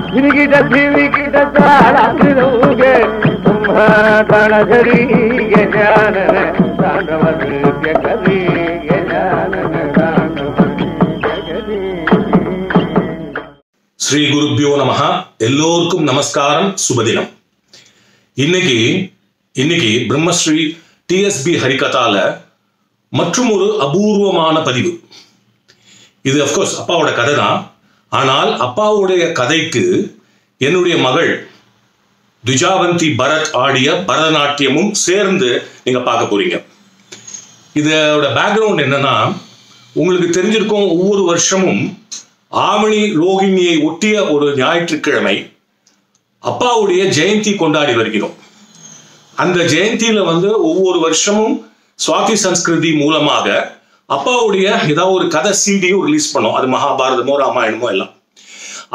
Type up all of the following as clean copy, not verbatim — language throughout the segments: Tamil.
ஸ்ரீ குருப்யோ நமஹ. எல்லோருக்கும் நமஸ்காரம், சுபதினம். இன்னைக்கு பிரம்மஸ்ரீ டிஎஸ்பி ஹரிகதால மற்றும் ஒரு அபூர்வமான பதிவு. இது அஃப்கோர்ஸ் அப்பாவோட கதை தான். ஆனால் அப்பாவுடைய கதைக்கு என்னுடைய மகள் துஜாவந்தி பரத் ஆடிய பரதநாட்டியமும் சேர்ந்து நீங்க பார்க்க போறீங்க. இதோட பேக்ரவுண்ட் என்னன்னா, உங்களுக்கு தெரிஞ்சிருக்கும், ஒவ்வொரு வருஷமும் ஆவணி ரோகிணியை ஒட்டிய ஒரு ஞாயிற்றுக்கிழமை அப்பாவுடைய ஜெயந்தி கொண்டாடி வருகிறோம். அந்த ஜெயந்தியில ஒவ்வொரு வருஷமும் சுவாதி சன்ஸ்கிருதி மூலமாக அப்பாவுடைய ஏதாவது ஒரு கதை சிடியும் ரிலீஸ் பண்ணோம். அது மகாபாரதமோ ராமாயணமோ எல்லாம்.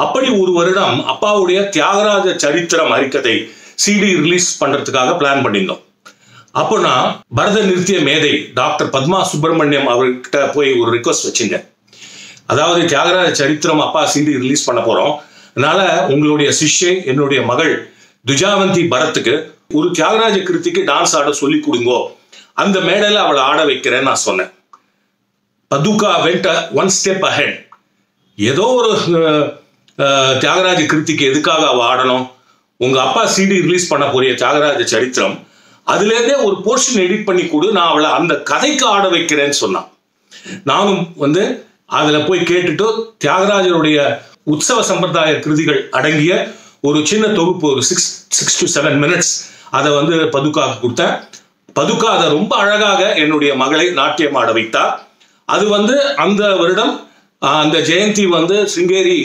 அப்படி ஒரு வருடம் அப்பாவுடைய தியாகராஜ சரித்திரம் ஹரிகதை சிடி ரிலீஸ் பண்றதுக்காக பிளான் பண்ணியிருந்தோம். அப்போ நான் பரத நிறுத்திய மேதை டாக்டர் பத்மா சுப்பிரமணியம் அவர்கிட்ட போய் ஒரு ரிக்வஸ்ட் வச்சிருந்தேன். அதாவது தியாகராஜ சரித்திரம் அப்பா சிடி ரிலீஸ் பண்ண போறோம், அதனால உங்களுடைய சிஷ்யை என்னுடைய மகள் துஜாவந்தி பரத்துக்கு ஒரு தியாகராஜ கிருத்திக்கு டான்ஸ் ஆட சொல்லி கொடுங்கோ, அந்த மேடையில அவளை ஆட வைக்கிறேன்னு நான் சொன்னேன். பதுகா வெண்ட் ஒன் ஸ்டெப் அஹெட். ஏதோ ஒரு தியாகராஜ கிருத்திக்கு எதுக்காக அவள் ஆடணும்? உங்க அப்பா சிடி ரிலீஸ் பண்ண போறிய தியாகராஜ சரித்திரம், அதுலேருந்தே ஒரு போர்ஷன் எடிட் பண்ணி கொடு, நான் அவளை அந்த கதைக்கு ஆட வைக்கிறேன்னு சொன்னான். நானும் அதுல போய் கேட்டுட்டு தியாகராஜருடைய உற்சவ சம்பிரதாய கிருதிகள் அடங்கிய ஒரு சின்ன தொகுப்பு, ஒரு 6 to 7 minutes அதை பதுக்காக்கு கொடுத்தேன். பதுக்கா அதை ரொம்ப அழகாக என்னுடைய மகளை நாட்டியம் ஆட வைத்தா. அது அந்த வருடம் அந்த ஜெயந்தி சிங்கேரி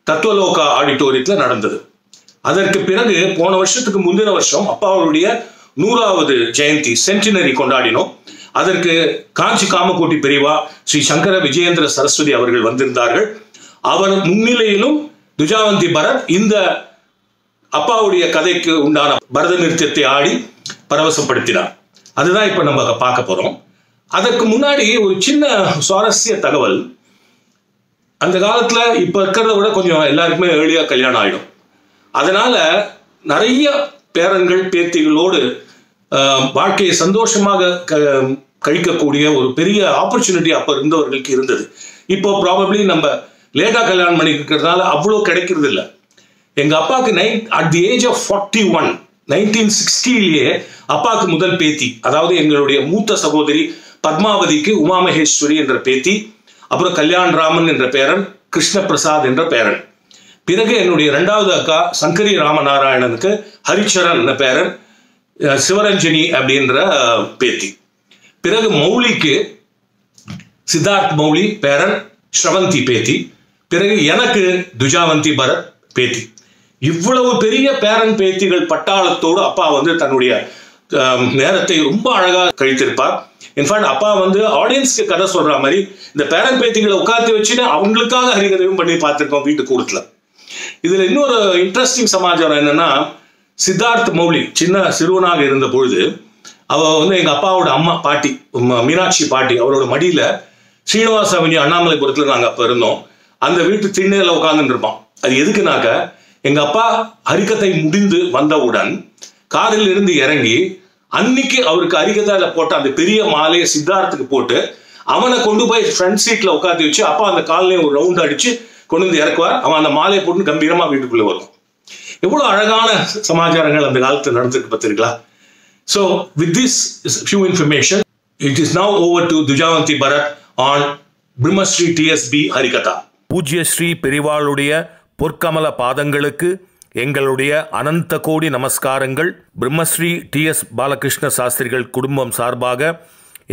தத்துவலோகா ஆடிட்டோரியத்தில் நடந்தது. அதற்கு பிறகு போன வருஷத்துக்கு முந்தின வருஷம் அப்பாவுடைய 100வது ஜெயந்தி சென்டினரி கொண்டாடினோம். அதற்கு காஞ்சி காமகோட்டி பெரியவா ஸ்ரீ சங்கர விஜயேந்திர சரஸ்வதி அவர்கள் வந்திருந்தார்கள். அவர் முன்னிலையிலும் துஜாவந்தி பரத் இந்த அப்பாவுடைய கதைக்கு உண்டான பரத நிறுத்தியத்தை ஆடி பரவசப்படுத்தினார். அதுதான் இப்ப நம்ம பார்க்க போறோம். அதற்கு முன்னாடி ஒரு சின்ன சுவாரஸ்ய தகவல். அந்த காலத்துல இப்ப இருக்கிறத விட கொஞ்சம் எல்லாருக்குமே ஏர்லியா கல்யாணம் ஆயிடும். அதனால நிறைய பேரன்கள் பேத்திகளோடு வாழ்க்கையை சந்தோஷமாக கழிக்கக்கூடிய ஒரு பெரிய ஆப்பர்ச்சுனிட்டி அப்ப இருந்தவர்களுக்கு இருந்தது. இப்போ ப்ராபப்ளி நம்ம லேட்டா கல்யாணம் பண்ணிக்கிறதுனால அவ்வளோ கிடைக்கிறது இல்லை. எங்க அப்பாவுக்கு அட் தி ஏஜ் ஆஃப் 41 1960 அப்பாவுக்கு முதல் பேத்தி, அதாவது எங்களுடைய மூத்த சகோதரி பத்மாவதிக்கு உமாமகேஸ்வரி என்ற பேத்தி, அப்புறம் கல்யாண் ராமன் என்ற பேரன், கிருஷ்ண பிரசாத் என்ற பேரன். பிறகு என்னுடைய இரண்டாவது அக்கா சங்கரி ராமநாராயணனுக்கு ஹரிச்சரன் என்ற பேரன், சிவரஞ்சனி அப்படின்ற பேத்தி. பிறகு மௌலிக்கு சித்தார்த் மௌலி பேரன், ஸ்ரவந்தி பேத்தி. பிறகு எனக்கு துஜாவந்தி பரத் பேத்தி. இவ்வளவு பெரிய பேரன் பேத்திகள் பட்டாளத்தோடு அப்பா தன்னுடைய நேரத்தை ரொம்ப அழகா கழித்திருப்பார். இன்ஃபேக்ட் அப்பா ஆடியன்ஸ்க்கு கதை சொல்ற மாதிரி இந்த பேரன் பேத்திகளை உட்காந்து வச்சுட்டு அவங்களுக்காக ஹரிகதையும் பண்ணி பார்த்திருக்கோம் வீட்டு கூடத்துல. இதுல இன்னொரு இன்ட்ரெஸ்டிங் சமாச்சாரம் என்னன்னா, சித்தார்த் மௌலி சின்ன சிறுவனாக இருந்த பொழுது அவ எங்க அப்பாவோட அம்மா பாட்டி மீனாட்சி பாட்டி அவரோட மடியில ஸ்ரீனிவாச அவனி அண்ணாமலைபுரத்துல நாங்க அப்ப இருந்தோம். அந்த வீட்டு திண்ணையில உட்கார்ந்துட்டு இருப்பான். அது எதுக்குனாக்க, எங்க அப்பா ஹரிகதை முடிந்து வந்தவுடன் காரில் இருந்து இறங்கி அன்னைக்கு அவருக்கு ஹரிகதையில போட்ட அந்த பெரிய மாலையை சித்தார்த்துக்கு போட்டு அவனை கொண்டு போய் ஃப்ரண்ட் சீட்ல உட்காந்து வச்சு அப்பா அந்த காலையும் ஒரு ரவுண்ட் அடிச்சு கொண்டு இறக்குவார். அவன் அந்த மாலையை போட்டு கம்பீரமா வீட்டுக்குள்ள வரும். எவ்வளவு அழகான சமாச்சாரங்கள் அந்த காலத்துல நடந்திருக்கு பார்த்திருக்கலாம். So with this few information, it is now over to Dujavanti Bharat on Brahmasri TSB Harikatha. பூஜ்ய ஸ்ரீ பெரிவாளுடைய பொற்கமல பாதங்களுக்கு எங்களுடைய அனந்த கோடி நமஸ்காரங்கள். பிரம்மஸ்ரீ டிஎஸ் பாலகிருஷ்ண சாஸ்திரிகள் குடும்பம் சார்பாக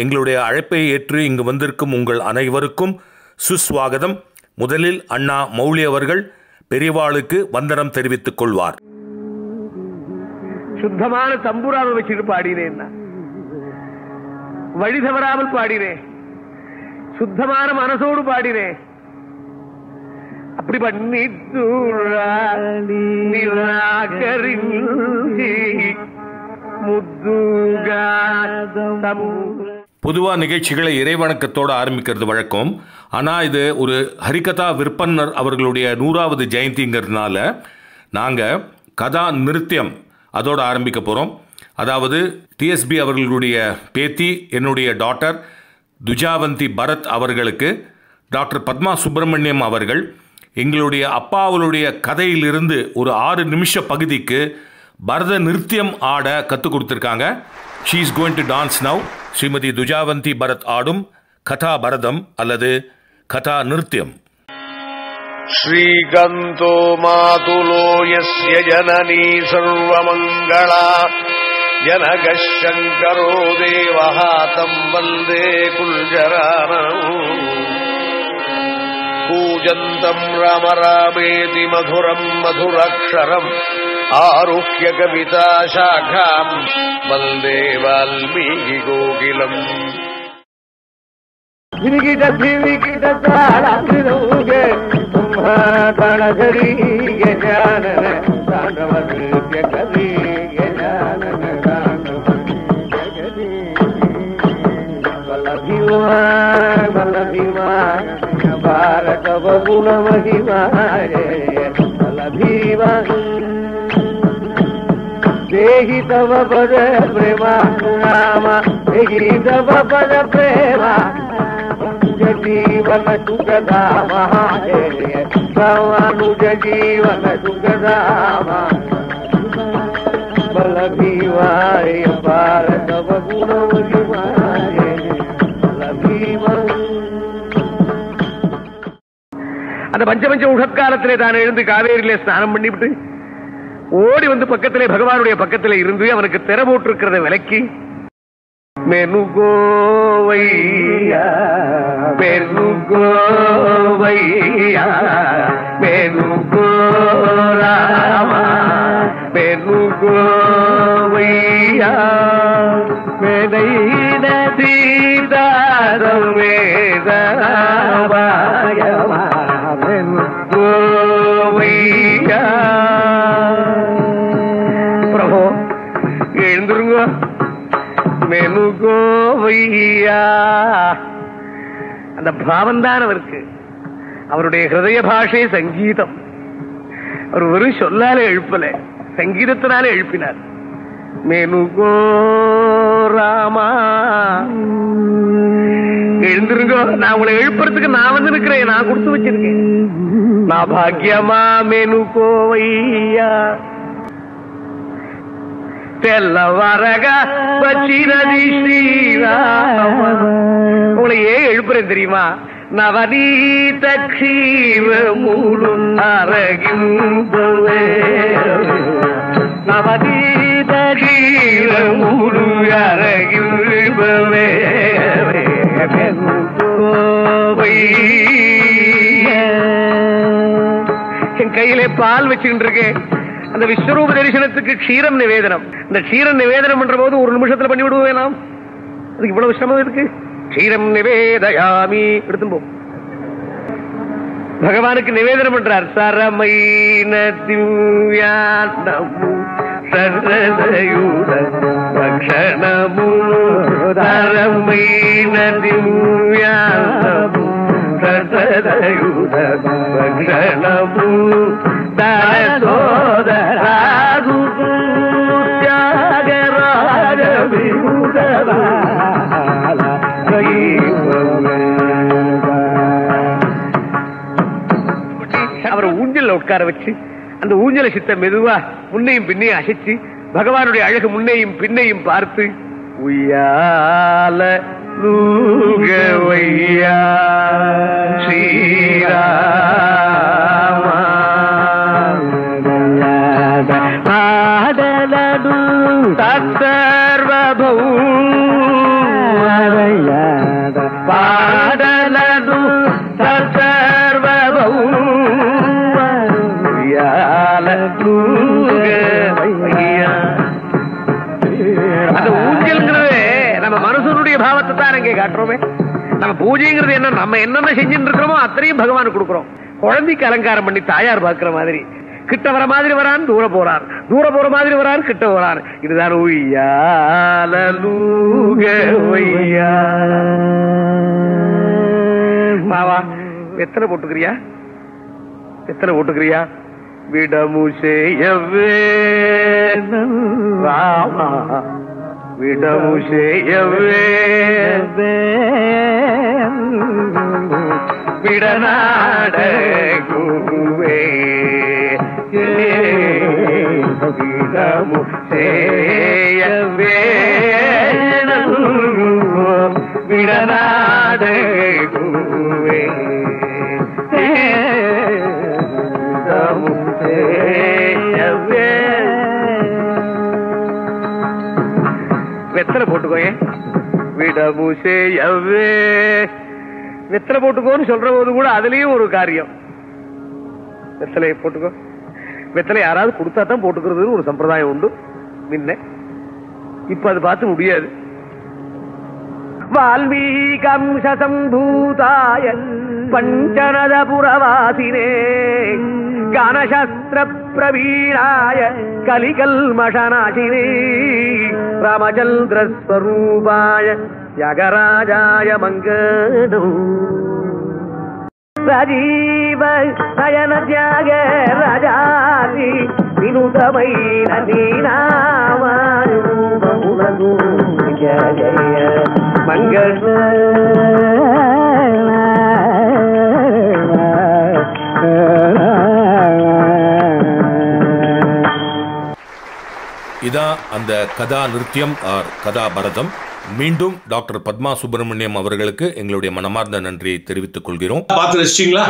எங்களுடைய அழைப்பை ஏற்று இங்கு வந்திருக்கும் உங்கள் அனைவருக்கும் சுஸ்வாகதம். முதலில் அண்ணா மௌலி அவர்கள் பெரிவாளுக்கு வந்தனம் தெரிவித்துக் கொள்வார். சுத்தமான தம்புராவை வச்சுட்டு பாடினேன், வழி தவறாமல் பாடினேன், சுத்தமான மனசோடு பாடினேன். அப்படி பண்ணி பொதுவாக நிகழ்ச்சிகளை இறைவணக்கத்தோடு ஆரம்பிக்கிறது வழக்கம். ஆனால் இது ஒரு ஹரிகதா விற்பன்னர் அவர்களுடைய 100வது ஜெயந்திங்கிறதுனால நாங்கள் கதா நிருத்தியம் அதோடு ஆரம்பிக்க போகிறோம். அதாவது டிஎஸ்பி அவர்களுடைய பேத்தி, என்னுடைய டாக்டர் துஜாவந்தி பரத் அவர்களுக்கு டாக்டர் பத்மா சுப்பிரமணியம் அவர்கள் எங்களுடைய அப்பாவுடைய கதையிலிருந்து ஒரு 6 நிமிஷ பகுதிக்கு பரத நிருத்தியம் ஆட கற்றுக் கொடுத்துருக்காங்க. She is going to dance now. Shrimati துஜாவந்தி பரத் ஆடும் கதா பரதம் அல்லது கதா நிருத்தியம். ஸ்ரீகந்தோ மாதுலோ யஸ்ய ஜனனீ சர்வமங்களா ஜனகः சங்கரோ தேவः தம் வந்தே குல்ஜராணம் பூஜந்தம் ராம ராமேதி மதுரம் மதுராக்ஷரம் ஆருஹ்ய கவிதா சாகாம் வந்தே வால்மீகி கோகிலம். ಗಿರಿಗಿಟ ಗಿರಿಗಿಟ ತಾಳಂದಿರುಗೆ ತಳಗರಿಗೆ ಜಾನನ ತಾಂಡವರಿಗೆ ಕರಿಗೆ ಜಾನನ ಬಲಭೀಮಾ ಬಲಭೀಮಾ ಭಾರತ ಬಹುಲ ಮಹಿಮಾಯ ಬಲಭೀಮಾ ದೇಹಿ ತವ ಪದ ಪ್ರೇಮ ರಾಮ ದೇಹಿ ತವ ಪದ ಪ್ರೇಮ ಜೀವನ ಸುಖಧಾಮ ಸವಾನುಜ ಜೀವನ ಸುಖಧಾಮ ಬಲಭೀವಾಯ ಭಾರತ ಬಹುಲ ಮಹಿಮಾಯ ಬಲಭೀಮಾ. அந்த பஞ்சபஞ்ச உஷத்காலத்திலே தான் எழுந்து காவேரியிலே ஸ்நானம் பண்ணிவிட்டு ஓடி வந்து பக்கத்திலே பகவானுடைய பக்கத்திலே இருந்து அவனுக்கு திற போட்டிருக்கிறத விலக்கி மெனுகோவையா மெனுகோவையா மெனுகோராமா மெனுகோவையா மெனைன சீதாரம் வேதவாயமா மெனுகோவையா. பிரபு எழுந்துருங்க. மெனுகோவையா அந்த பாவம்தான் அவருக்கு. அவருடைய ஹிருதய பாஷை சங்கீதம். அவர் வெறும் சொல்லாலே எழுப்பல, சங்கீதத்தினாலே எழுப்பினார். மெனுகோ ராமா எழுந்திருங்க. நான் உங்களை எழுப்புறதுக்கு நான் வந்து இருக்கிறேன், நான் கொடுத்து வச்சிருக்கேன். நான் பாக்கியமா மெனுகோவையா தெல்லவரக வச்சிரதி ஸ்ரீராம. உங்களை ஏன் எழுப்புறேன் தெரியுமா? நவநீத க்ஷீர மூலம் அரகிம்பவே நவநீத க்ஷீர மூலம் அரகிம்பவே என் கையிலே பால் வச்சுக்கிட்டு இருக்கேன். அந்த விஸ்வரூப தரிசனத்துக்கு க்ஷீரம் நிவேதனம். இந்த க்ஷீரம் நிவேதனம் பண்ற போது 1 நிமிஷத்துல பண்ணி விடுவோம். நாம் அதுக்கு இவ்வளவு சிரமம் இருக்கு. க்ஷீரம் நிவேதயாமி எடுத்து போ. பகவானுக்கு நிவேதனம் பண்றார். சரமைன திவ்யானமு சரதயுத ரக்ஷணமு சரமைன திவ்யானமு சரதயுத ரக்ஷணமு தரசோதராது தியாகராஜ விமுதவா அவரை ஊஞ்சல் உட்கார வச்சு அந்த ஊஞ்சல சித்த மெதுவா முன்னையும் பின்னையும் அசைச்சு பகவானுடைய அழகு முன்னையும் பின்னையும் பார்த்து உய்யால லூகவையா ஸ்ரீராமா பாடலடு தர்வபௌ பாடலடு தர்வபௌ அந்த ஊஞ்சல்ங்கிறது நம்ம மனசனுடைய பாவத்தை தான் இங்கே காட்டுறோமே. நம்ம பூஜைங்கிறது என்ன, நம்ம என்னென்ன செஞ்சுட்டு இருக்கிறோமோ அத்தனையும் பகவானுக்கு கொடுக்குறோம். குழந்தைக்கு அலங்காரம் பண்ணி தாயார் பார்க்கிற மாதிரி கிட்ட வர மாதிரி வரான், தூர போறான், தூர போற மாதிரி வரான், கிட்ட போறான். இதுதான் மாவா. எத்தனை போட்டுக்கிறியா? எத்தனை போட்டுக்கிறியா? விடமுசேயவே ராமா, விடமுசேயவே விடநாட குருவே, விடமுசேயவே விடநாட குருவே, வெத்தலை போட்டுக்கோயே. விடமுசேயவே வெத்தலை போட்டுக்கோன்னு சொல்ற போது கூட அதுலயும் ஒரு காரியம். வெத்தலை போட்டுக்கோ. வெத்தலை யாராவது கொடுத்தா தான் போட்டுக்கிறது ஒரு சம்பிரதாயம் உண்டு முன்ன. இப்ப அது பார்த்து முடியாது. வால்மீகம்சம்பூதாய பஞ்சநதபுரவாசினே கானசாஸ்திர பிரவீணாய கலிகல்மஷநாசினே ராமச்சந்திரஸ்வரூபாய யகராஜாய மங்களம். ராஜீவ நயன தியாக ராஜாதி வினுதமைன நீநாமூ ஜய மங்கள. இதான் அந்த கதா நிருத்தியம் ஆர் கதா பரதம். மீண்டும் டாக்டர் பத்மா சுப்பிரமணியம் அவர்களுக்கு எங்களுடைய மனமார்ந்த நன்றியை தெரிவித்துக் கொள்கிறோம். பார்த்து ரசிச்சிங்களா?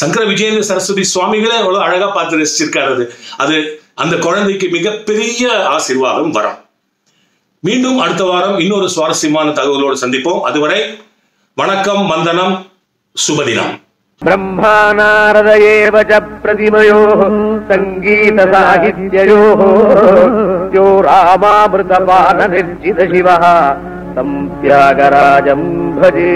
சங்கர விஜயேந்திர சரஸ்வதி சுவாமிகளே எவ்வளவு அழகா பார்த்து ரசிச்சிருக்காரு. அது அந்த குழந்தைக்கு மிகப்பெரிய ஆசீர்வாதம் வரும். மீண்டும் அடுத்த வாரம் இன்னொரு சுவாரஸ்யமான தகவலோடு சந்திப்போம். அதுவரை வணக்கம், வந்தனம், சுபதினம். பிரம்மா நாரத ஏவ ச பிரதிமயோ சங்கீத சாகித்யயோ யோ ராமாமிருதபான நிர்ஜித சிவः தம் தியாகராஜம் பஜே.